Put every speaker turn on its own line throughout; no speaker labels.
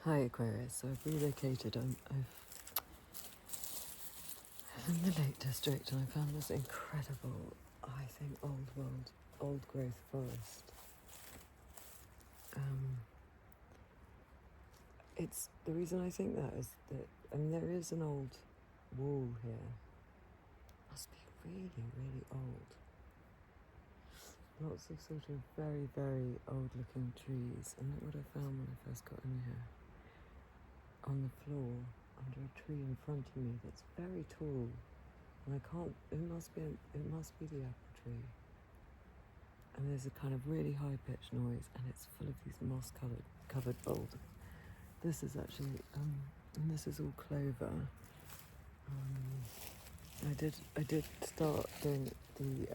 Hi Aquarius, so I've relocated. I'm in the Lake District and I found this incredible, I think, old growth forest. It's the reason I think that is that there is an old wall here. Must be really old. Lots of sort of very old looking trees, and look what I found when I first got in here. On the floor, under a tree in front of me that's very tall, and I can't. It must be the apple tree. And there's a kind of really high pitched noise, and it's full of these moss covered boulders. This is actually, and this is all clover. I did start doing the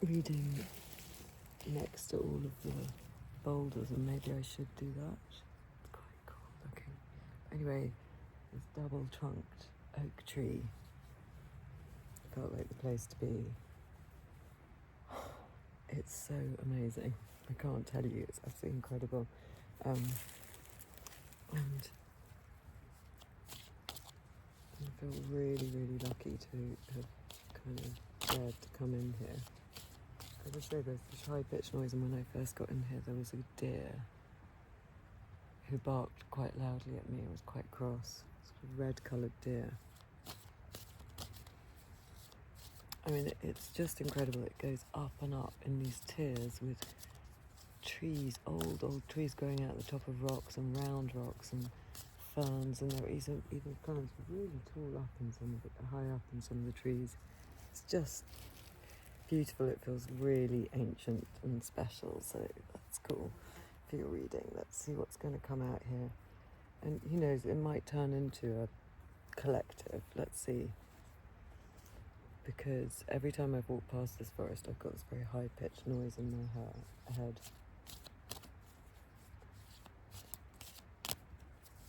reading next to all of the boulders, and maybe I should do that. It's quite cool looking. Anyway, this double trunked oak tree felt like the place to be. It's so amazing. I can't tell you, it's absolutely incredible. And I feel really lucky to have kind of dared to come in here. As I say, there's this high-pitched noise, and when I first got in here, there was a deer who barked quite loudly at me. It was quite cross, sort of red-coloured deer. I mean, it's just incredible. It goes up and up in these tiers with trees, old trees growing out the top of rocks and round rocks and ferns, and there are even ferns really tall up in high up in some of the trees. It's just beautiful. It feels really ancient and special, so that's cool for your reading. Let's see what's going to come out here. And who knows, it might turn into a collective. Let's see. Because every time I've walked past this forest, I've got this very high-pitched noise in my head.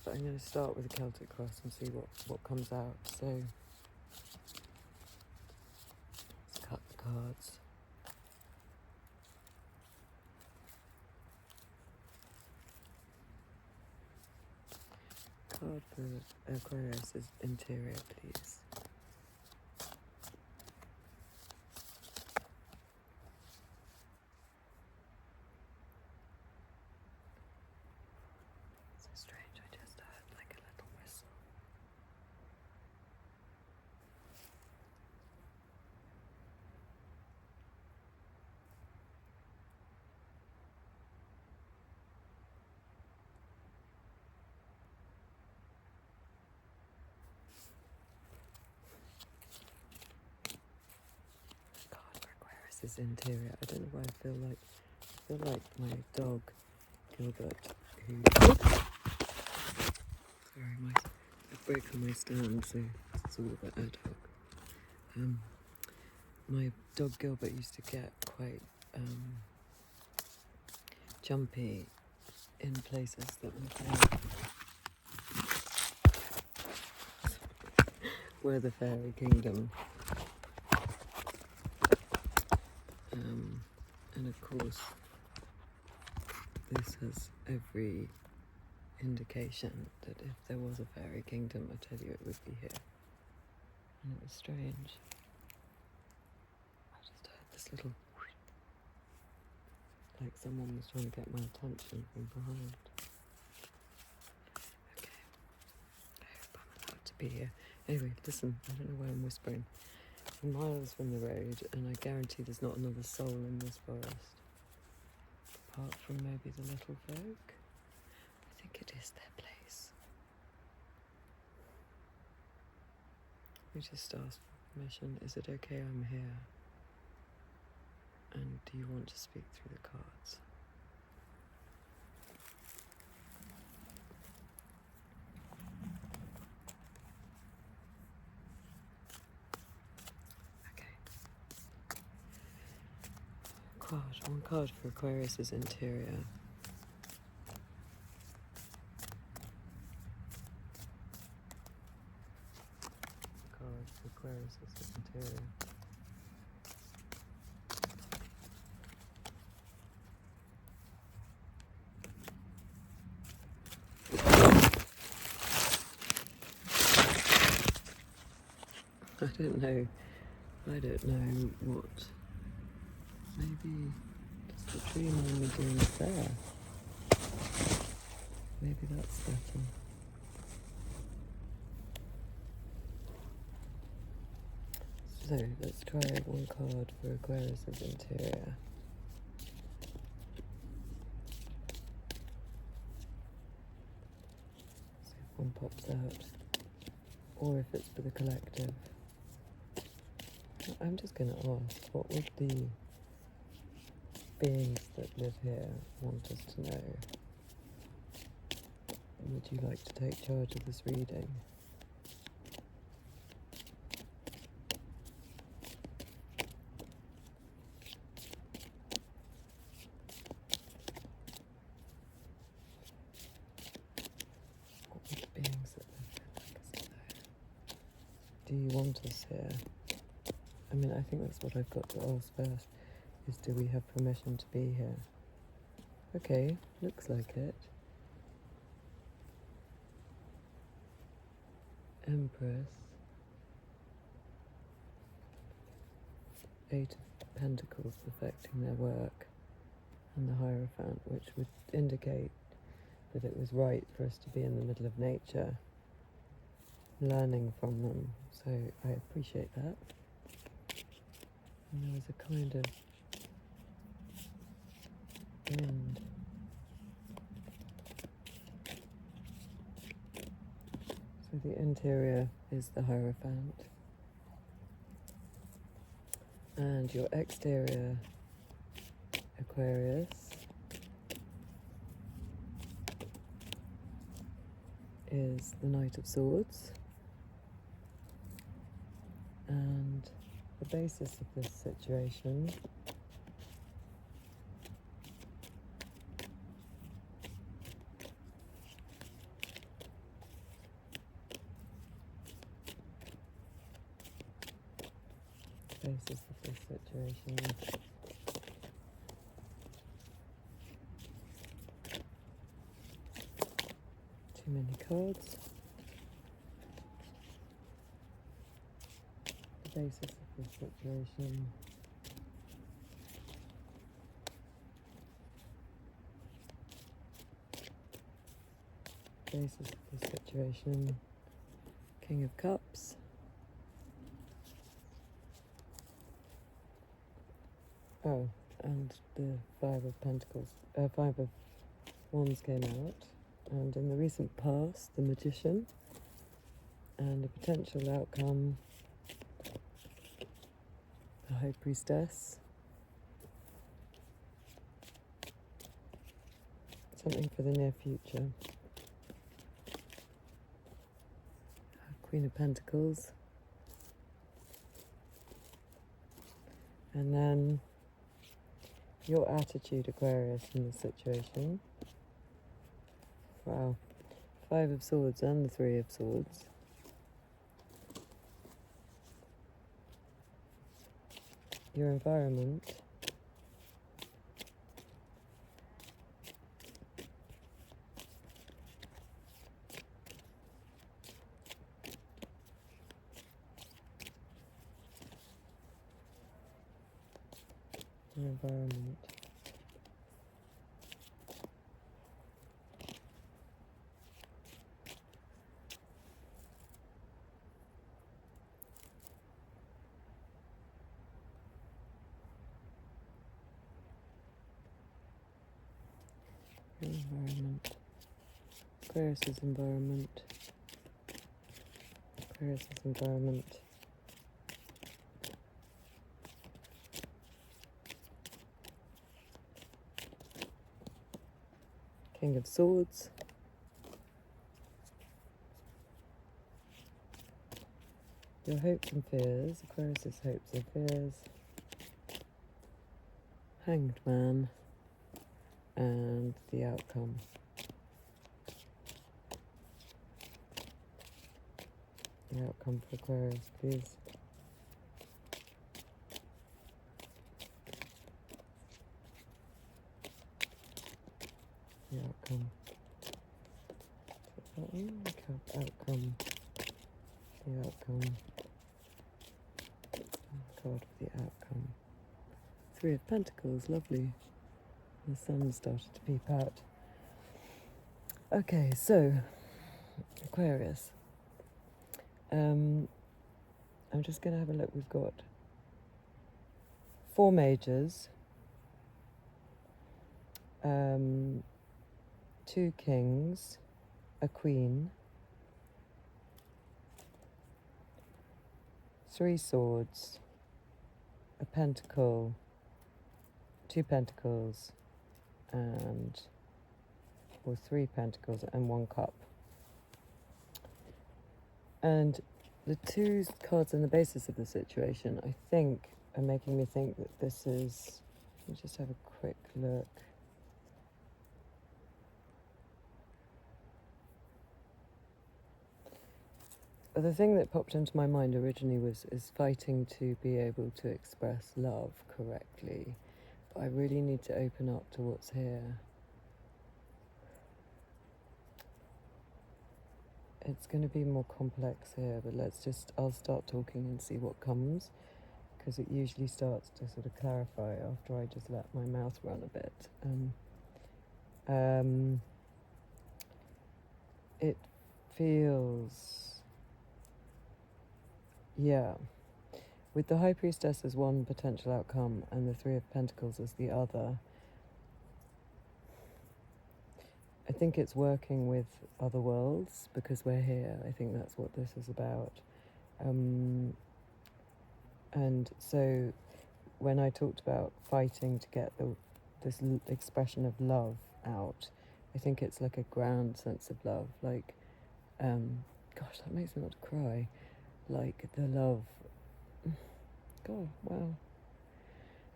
But I'm going to start with a Celtic cross and see what comes out. So, let's cut the cards. Card for Aquarius is interior, please. So strange, I just heard like a little whistle. Card for Aquarius is interior. I don't know why I feel like my dog Gilbert, who I've broken my stand, so it's all a bit ad hoc. My dog Gilbert used to get quite jumpy in places that were the fairy kingdom. And of course, this has every indication that if there was a fairy kingdom, I tell you, it would be here. And it was strange. I just heard this little whoosh, like someone was trying to get my attention from behind. Okay, I hope I'm allowed to be here. Anyway, listen, I don't know why I'm whispering. I'm miles from the road, and I guarantee there's not another soul in this forest. Apart from maybe the little folk. I think it is their place. We just asked for permission. Is it okay I'm here? And do you want to speak through the cards? Okay. One card for Aquarius is interior. Card for Aquarius is interior. I don't know what. Maybe does the tree mind me doing there? Maybe that's better. So let's try one card for Aquarius' interior. See if one pops out, or if it's for the collective. I'm just going to ask, what would the beings that live here want us to know? Would you like to take charge of this reading? What would the beings that live here like us to know? Do you want us here? I mean, I think that's what I've got to ask first, is do we have permission to be here? Okay, looks like it. Empress. 8 of Pentacles perfecting their work. And the Hierophant, which would indicate that it was right for us to be in the middle of nature, learning from them. So I appreciate that. And there was a kind of wind. So the interior is the Hierophant. And your exterior, Aquarius, is the Knight of Swords. And the basis of this situation too many cards. The basis of this situation King of Cups, oh, and the Five of Wands came out, and in the recent past, the Magician, and a potential outcome, the High Priestess, something for the near future, Queen of Pentacles, and then your attitude, Aquarius, in this situation. Wow. 5 of Swords and the 3 of Swords. Your environment. Your environment. Environment. Aquarius's environment. Aquarius's environment. King of Swords. Your hopes and fears. Aquarius's hopes and fears. Hanged Man. And the outcome. The outcome for Aquarius, please. The outcome. Outcome. The outcome. card of the outcome. Three of Pentacles, lovely. The sun started to peep out. Okay, so Aquarius. I'm just going to have a look. We've got 4 majors, 2 kings, a queen, 3 swords, a pentacle, 2 pentacles, or 3 pentacles and 1 cup. And the 2 cards on the basis of the situation, I think, are making me think that this is... Let me just have a quick look. But the thing that popped into my mind originally is fighting to be able to express love correctly. But I really need to open up to what's here. It's going to be more complex here, but I'll start talking and see what comes, because it usually starts to sort of clarify after I just let my mouth run a bit. It feels, yeah, with the High Priestess as one potential outcome and the 3 of Pentacles as the other, I think it's working with other worlds because we're here. I think that's what this is about. And so when I talked about fighting to get this expression of love out, I think it's like a ground sense of love. Like, gosh, that makes me want to cry. Like the love, God, wow.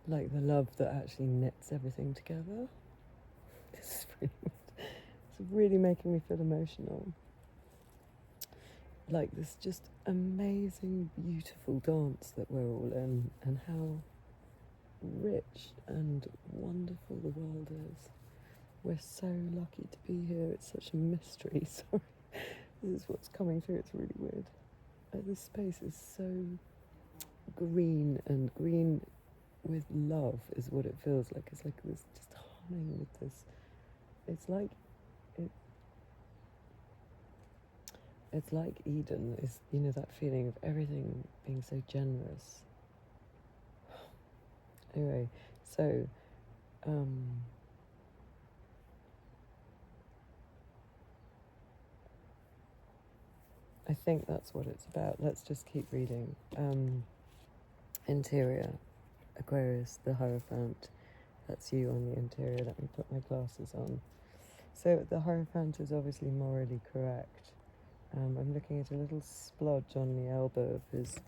Like the love that actually knits everything together. This is it's really making me feel emotional. Like this just amazing, beautiful dance that we're all in, and how rich and wonderful the world is. We're so lucky to be here. It's such a mystery. Sorry, this is what's coming through. It's really weird. This space is so green, and green with love is what it feels like. It's like this, just humming with this. It's like it's like Eden. Is, you know, that feeling of everything being so generous. Anyway, so I think that's what it's about. Let's just keep reading. Interior, Aquarius, the Hierophant. That's you on the interior. Let me put my glasses on. So the Hierophant is obviously morally correct. I'm looking at a little splodge on the elbow of his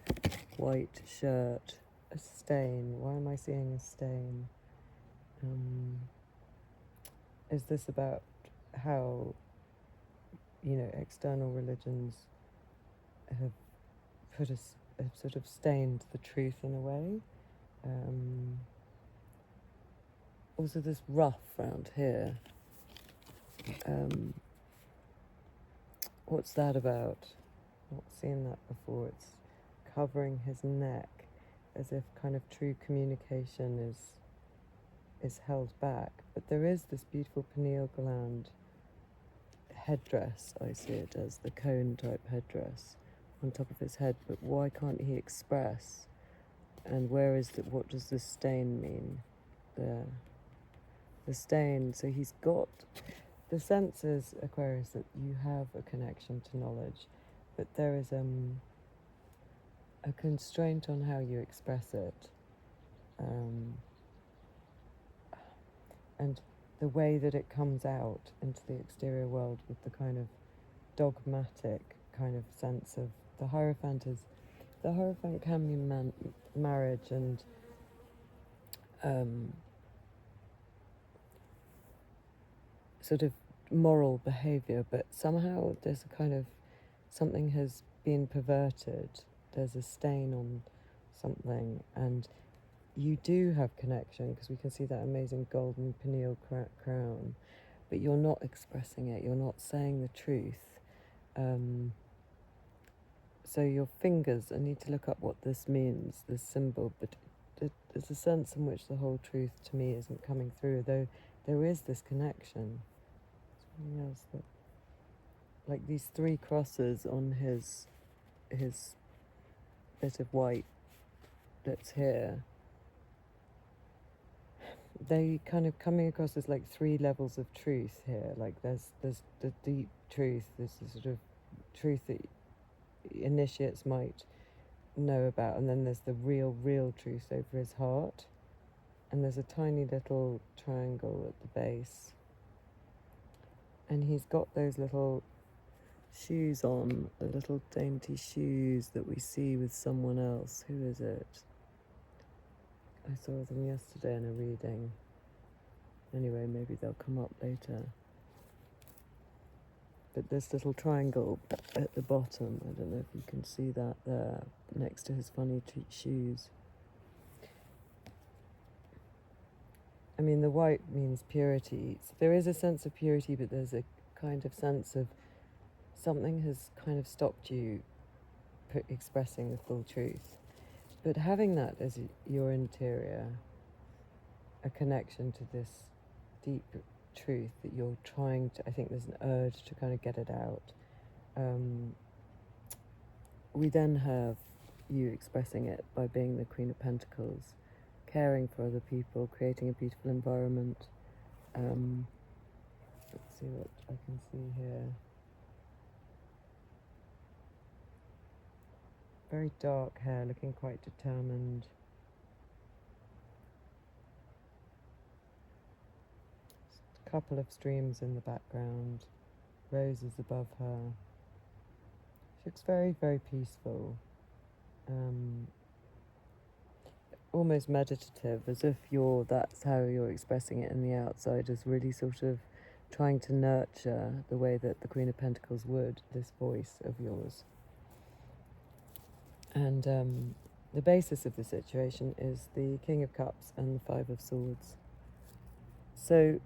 white shirt. A stain. Why am I seeing a stain? Is this about how, you know, external religions have have sort of stained the truth in a way? Also this ruff round here. What's that about? Not seen that before. It's covering his neck as if kind of true communication is held back. But there is this beautiful pineal gland headdress, I see it as, the cone type headdress on top of his head. But why can't he express? And what does this stain mean? There. The stain, so he's got... The sense is, Aquarius, that you have a connection to knowledge, but there is a constraint on how you express it, and the way that it comes out into the exterior world with the kind of dogmatic kind of sense of the Hierophant is... The Hierophant can be marriage and sort of moral behaviour, but somehow there's a kind of... something has been perverted. There's a stain on something, and you do have connection because we can see that amazing golden pineal crown, but you're not expressing it. You're not saying the truth. so your fingers, I need to look up what this means, this symbol, but there's a sense in which the whole truth to me isn't coming through, though there is this connection. Something else that, like these 3 crosses on his bit of white that's here, they kind of coming across as like 3 levels of truth here. Like there's the deep truth, there's the sort of truth that initiates might know about, and then there's the real truth over his heart, and there's a tiny little triangle at the base, and he's got those little shoes on, the little dainty shoes that we see with someone else. Who is it? I saw them yesterday in a reading. Anyway, maybe they'll come up later. But this little triangle at the bottom, I don't know if you can see that there, next to his funny shoes. I mean, the white means purity. So there is a sense of purity, but there's a kind of sense of something has kind of stopped you expressing the full truth. But having that as your interior, a connection to this deep truth that you're trying to, I think there's an urge to kind of get it out. We then have you expressing it by being the Queen of Pentacles, caring for other people, creating a beautiful environment. Let's see what I can see here. Very dark hair, looking quite determined. A couple of streams in the background, roses above her. She looks very, very peaceful. Almost meditative, as if that's how you're expressing it in the outside, is really sort of trying to nurture the way that the Queen of Pentacles would, this voice of yours. And the basis of the situation is the King of Cups and the 5 of Swords. So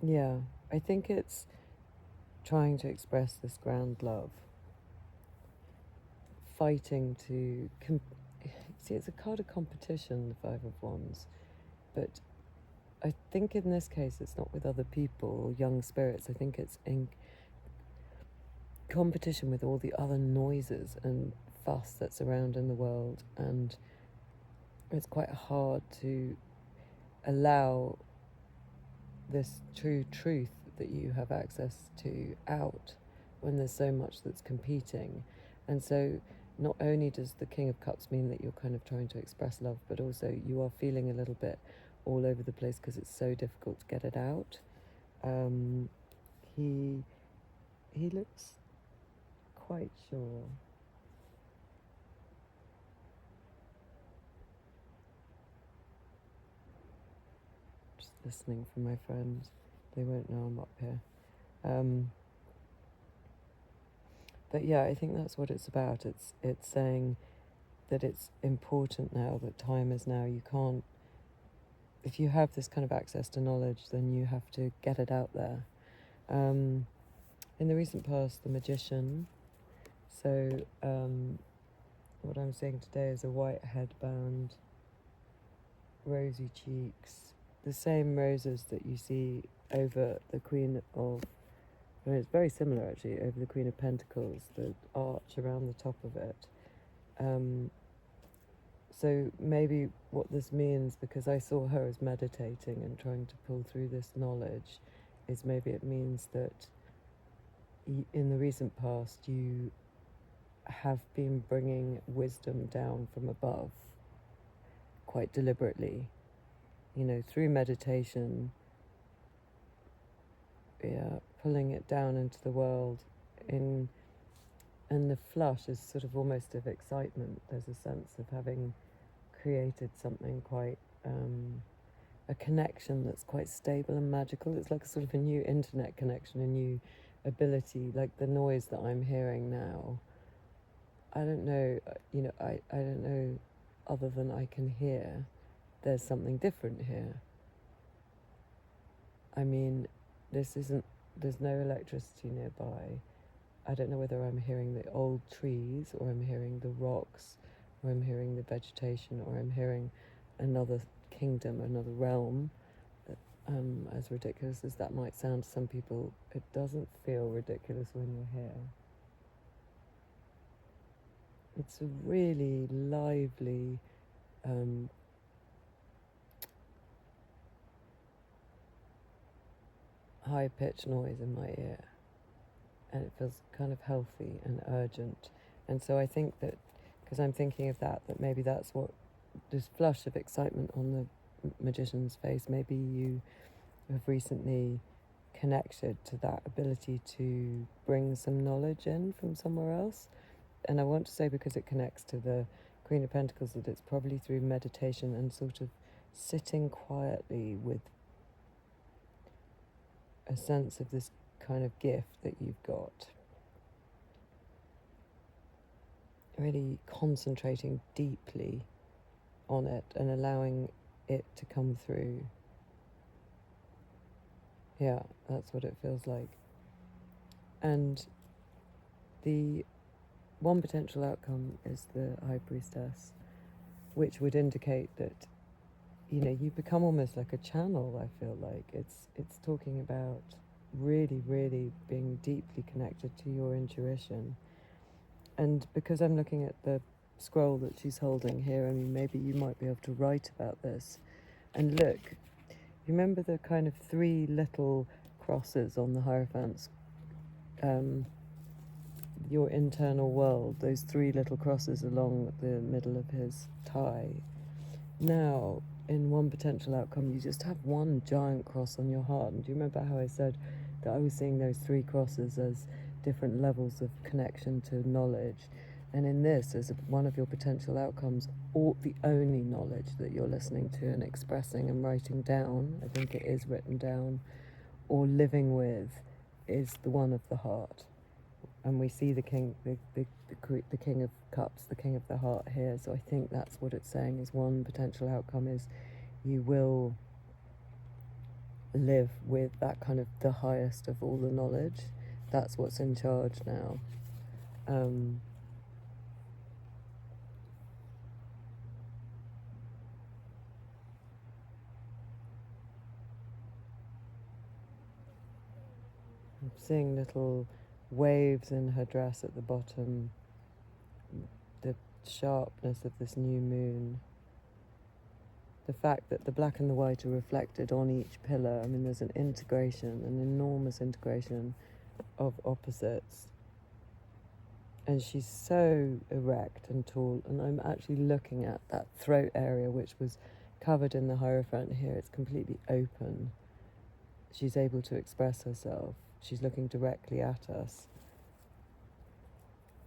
yeah, I think it's trying to express this ground love, fighting to see, it's a card of competition, the 5 of Wands, but I think in this case it's not with other people or young spirits. I think it's in competition with all the other noises and fuss that's around in the world, and it's quite hard to allow this true truth that you have access to out when there's so much that's competing. And so not only does the King of Cups mean that you're kind of trying to express love, but also you are feeling a little bit all over the place because it's so difficult to get it out. He looks quite sure. Just listening for my friends. They won't know I'm up here. But yeah, I think that's what it's about. It's saying that it's important now, that time is now. You can't, if you have this kind of access to knowledge, then you have to get it out there. In the recent past, the Magician. So what I'm seeing today is a white headband, rosy cheeks, the same roses that you see over the Queen of, I mean, it's very similar actually, over the Queen of Pentacles, the arch around the top of it. So maybe what this means, because I saw her as meditating and trying to pull through this knowledge, is maybe it means that in the recent past you have been bringing wisdom down from above quite deliberately, you know, through meditation, pulling it down into the world and the flush is sort of almost of excitement. There's a sense of having created something quite, a connection that's quite stable and magical. It's like a sort of a new internet connection, a new ability, like the noise that I'm hearing now I don't know, I don't know, other than I can hear, there's something different here. I mean, there's no electricity nearby. I don't know whether I'm hearing the old trees, or I'm hearing the rocks, or I'm hearing the vegetation, or I'm hearing another kingdom, another realm. As ridiculous as that might sound to some people, it doesn't feel ridiculous when you're here. It's a really lively, high-pitched noise in my ear, and it feels kind of healthy and urgent. And so I think that, because I'm thinking of that maybe that's what this flush of excitement on the magician's face, maybe you have recently connected to that ability to bring some knowledge in from somewhere else. And I want to say, because it connects to the Queen of Pentacles, that it's probably through meditation and sort of sitting quietly with a sense of this kind of gift that you've got. Really concentrating deeply on it and allowing it to come through. Yeah, that's what it feels like. And the one potential outcome is the High Priestess, which would indicate that, you become almost like a channel. I feel like it's talking about really, really being deeply connected to your intuition. And because I'm looking at the scroll that she's holding here, I mean, maybe you might be able to write about this. And look, you remember the kind of 3 little crosses on the Hierophant's, your internal world, those 3 little crosses along the middle of his tie. Now, in one potential outcome, you just have one giant cross on your heart. And do you remember how I said that I was seeing those 3 crosses as different levels of connection to knowledge? And in this, as one of your potential outcomes, the only knowledge that you're listening to and expressing and writing down, I think it is written down, or living with, is the one of the heart. And we see the king, the king of cups, the king of the heart here. So I think that's what it's saying, is one potential outcome is you will live with that kind of the highest of all the knowledge. That's what's in charge now. I'm seeing little waves in her dress at the bottom, the sharpness of this new moon, the fact that the black and the white are reflected on each pillar. I mean, there's an integration, an enormous integration of opposites. And she's so erect and tall, and I'm actually looking at that throat area, which was covered in the Hierophant here. It's completely open. She's able to express herself. She's looking directly at us.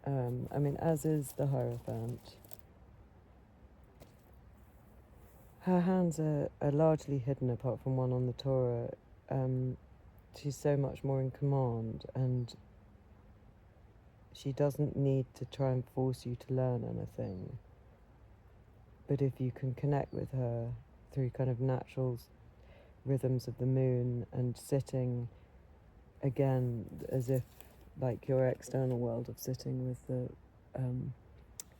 I mean, as is the Hierophant. Her hands are largely hidden, apart from one on the Torah. She's so much more in command, and she doesn't need to try and force you to learn anything. But if you can connect with her through kind of natural rhythms of the moon and sitting, again, as if like your external world of sitting with the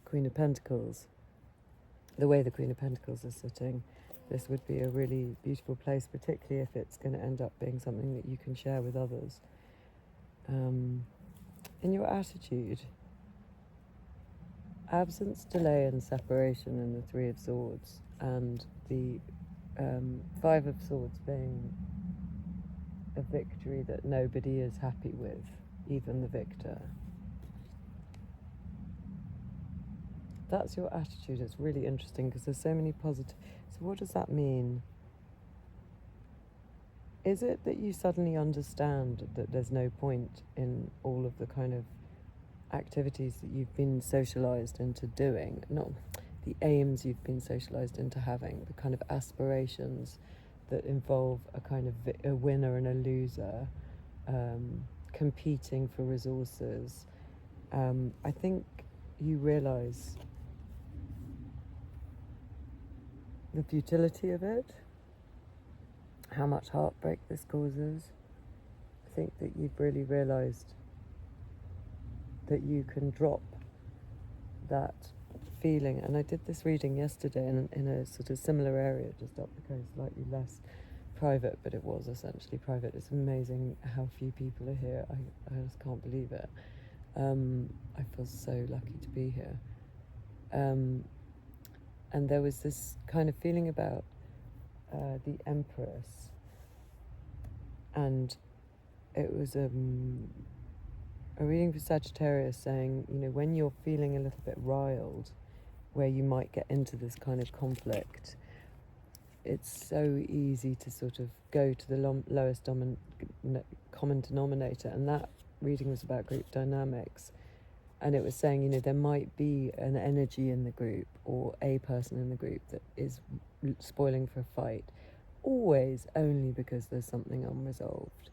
Queen of Pentacles, the way the Queen of Pentacles is sitting, this would be a really beautiful place, particularly if it's going to end up being something that you can share with others. In your attitude, absence, delay and separation in the 3 of Swords, and the 5 of Swords being a victory that nobody is happy with, even the victor. That's your attitude. It's really interesting because there's so many positive. So what does that mean? Is it that you suddenly understand that there's no point in all of the kind of activities that you've been socialized into doing, not the aims you've been socialized into having, the kind of aspirations that involve a kind of a winner and a loser, competing for resources? I think you realise the futility of it, how much heartbreak this causes. I think that you've really realised that you can drop that feeling. And I did this reading yesterday in a sort of similar area, just up the coast, slightly less private, but it was essentially private. It's amazing how few people are here. I just can't believe it. I feel so lucky to be here. And there was this kind of feeling about the Empress, and it was a reading for Sagittarius saying, you know, when you're feeling a little bit riled, where you might get into this kind of conflict, it's so easy to sort of go to the lowest common denominator. And that reading was about group dynamics. And it was saying, you know, there might be an energy in the group or a person in the group that is spoiling for a fight, always only because there's something unresolved.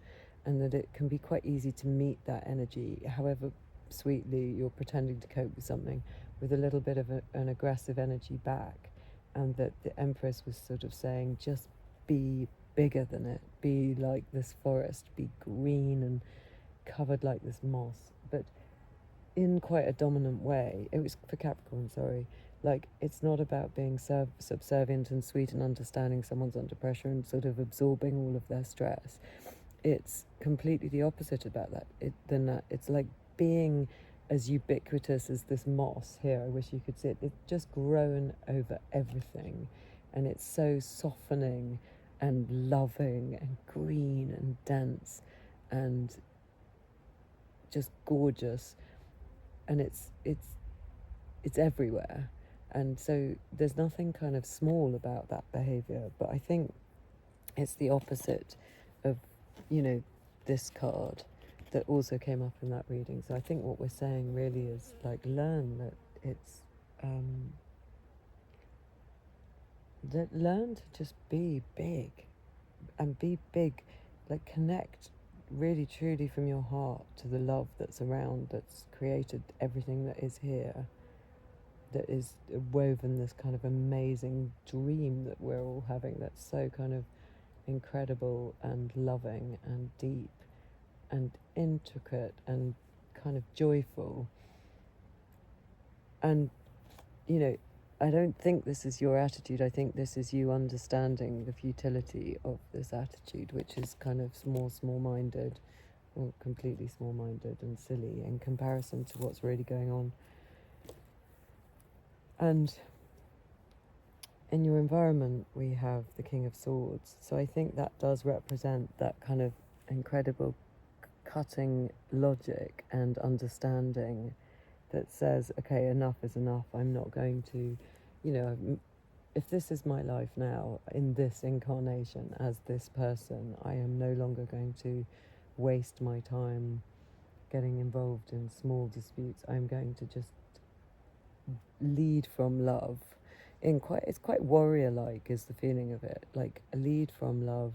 And that it can be quite easy to meet that energy, however sweetly you're pretending to cope with something, with a little bit of an aggressive energy back. And that the Empress was sort of saying, just be bigger than it, be like this forest, be green and covered like this moss, but in quite a dominant way. It was for Capricorn, sorry. Like, it's not about being subservient and sweet and understanding someone's under pressure and sort of absorbing all of their stress. It's completely the opposite about that. Than that. It's like being as ubiquitous as this moss here. I wish you could see it. It's just grown over everything, and it's so softening and loving and green and dense and just gorgeous. And it's everywhere. And so there's nothing kind of small about that behaviour, but I think it's the opposite of, you know, this card that also came up in that reading. So I think what we're saying really is, like, learn that it's learn to just be big, and be big, like connect really truly from your heart to the love that's around, that's created everything that is here, that is woven this kind of amazing dream that we're all having, that's so kind of incredible and loving and deep and intricate and kind of joyful. And, you know, I don't think this is your attitude. I think this is you understanding the futility of this attitude, which is kind of small-minded, or completely small-minded and silly in comparison to what's really going on. And in your environment, we have the King of Swords. So I think that does represent that kind of incredible cutting logic and understanding that says, okay, enough is enough. I'm not going to, you know, if this is my life now, in this incarnation as this person, I am no longer going to waste my time getting involved in small disputes. I'm going to just lead from love. It's quite warrior-like is the feeling of it, like a lead from love.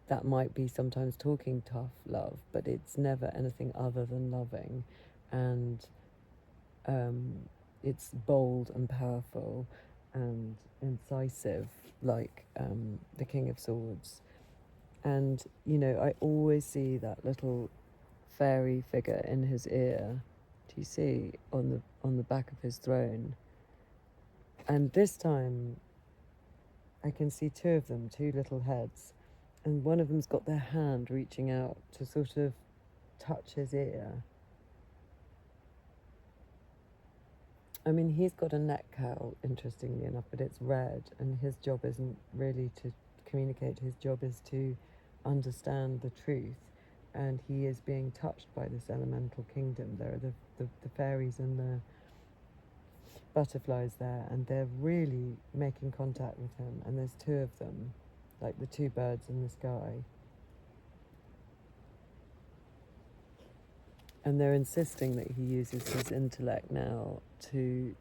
That might be sometimes talking tough love, but it's never anything other than loving. And it's bold and powerful and incisive, like the King of Swords. And, you know, I always see that little fairy figure in his ear. Do you see on the back of his throne? And this time I can see two of them, two little heads, and one of them's got their hand reaching out to sort of touch his ear. I mean, he's got a neck cowl, interestingly enough, but it's red, and his job isn't really to communicate. His job is to understand the truth, and he is being touched by this elemental kingdom. There are the fairies and the butterflies there, and they're really making contact with him, and there's two of them, like the two birds in the sky. And they're insisting that he uses his intellect now to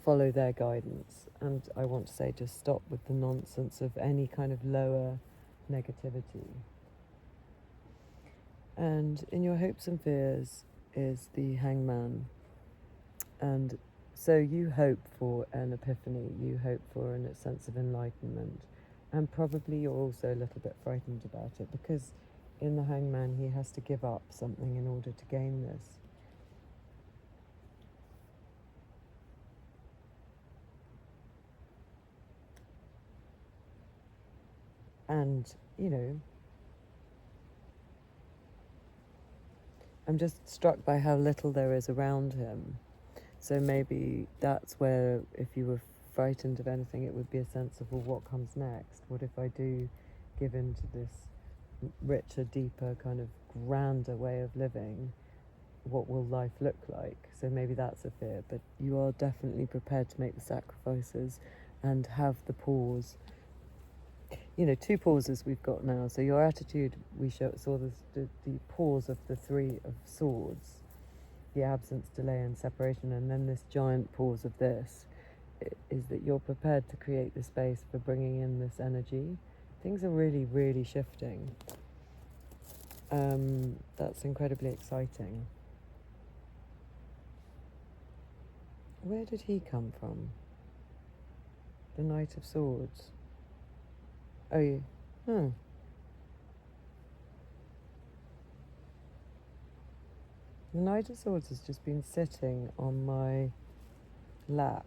follow their guidance. And I want to say, just stop with the nonsense of any kind of lower negativity. And in your hopes and fears is the Hangman. And so you hope for an epiphany, you hope for a sense of enlightenment, and probably you're also a little bit frightened about it, because in the Hangman he has to give up something in order to gain this. And, you know, I'm just struck by how little there is around him. So maybe that's where, if you were frightened of anything, it would be a sense of, well, what comes next? What if I do give in to this richer, deeper, kind of grander way of living? What will life look like? So maybe that's a fear, but you are definitely prepared to make the sacrifices and have the pause. You know, 2 pauses we've got now. So your attitude, we saw the pause of the 3 of swords, the absence, delay and separation, and then this giant pause of this is that you're prepared to create the space for bringing in this energy. Things are really, really shifting. That's incredibly exciting. Where did he come from? The Knight of Swords. Oh, yeah. The Knight of Swords has just been sitting on my lap.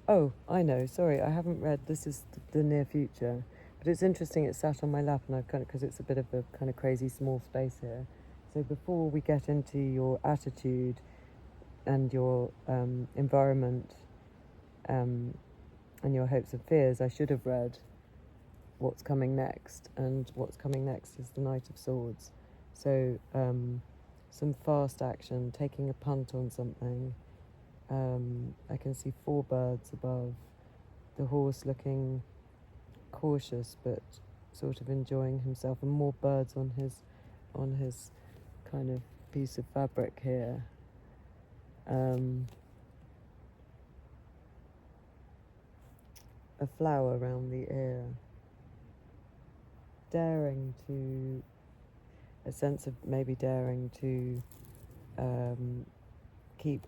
Oh, I know. Sorry, I haven't read. This is the near future. But it's interesting, it sat on my lap, and I've kind of, because it's a bit of a kind of crazy small space here. So before we get into your attitude and your environment and your hopes and fears, I should have read what's coming next. And what's coming next is the Knight of Swords. So some fast action, taking a punt on something. I can see 4 birds above, the horse looking cautious but sort of enjoying himself, and more birds on his kind of piece of fabric here. A flower around the ear. Daring to, a sense of maybe daring to keep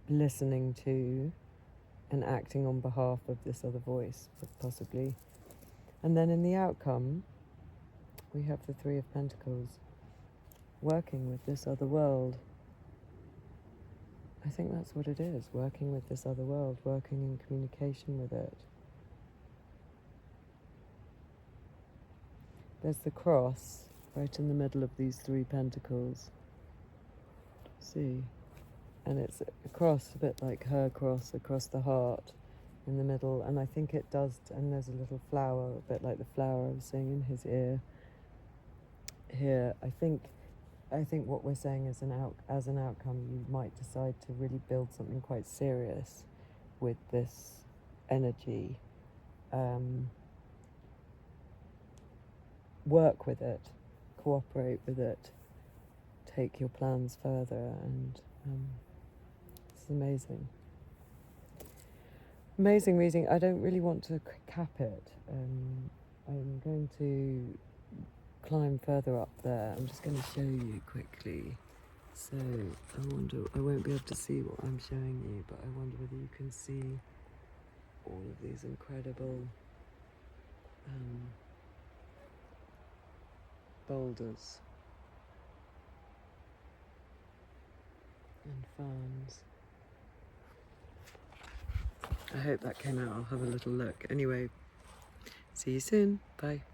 listening to and acting on behalf of this other voice, possibly. And then in the outcome, we have the 3 of Pentacles, working with this other world. I think that's what it is, working with this other world, working in communication with it. There's the cross right in the middle of these 3 pentacles. See? And it's a cross, a bit like her cross across the heart in the middle. And I think it does, and there's a little flower, a bit like the flower I was seeing in his ear here. I think what we're saying is as an outcome, you might decide to really build something quite serious with this energy. Work with it, cooperate with it, take your plans further, and it's amazing. Amazing reading. I don't really want to cap it. I'm going to climb further up there. I'm just going to show you quickly. So I won't be able to see what I'm showing you, but I wonder whether you can see all of these incredible boulders and ferns. I hope that came out. I'll have a little look. Anyway, see you soon. Bye.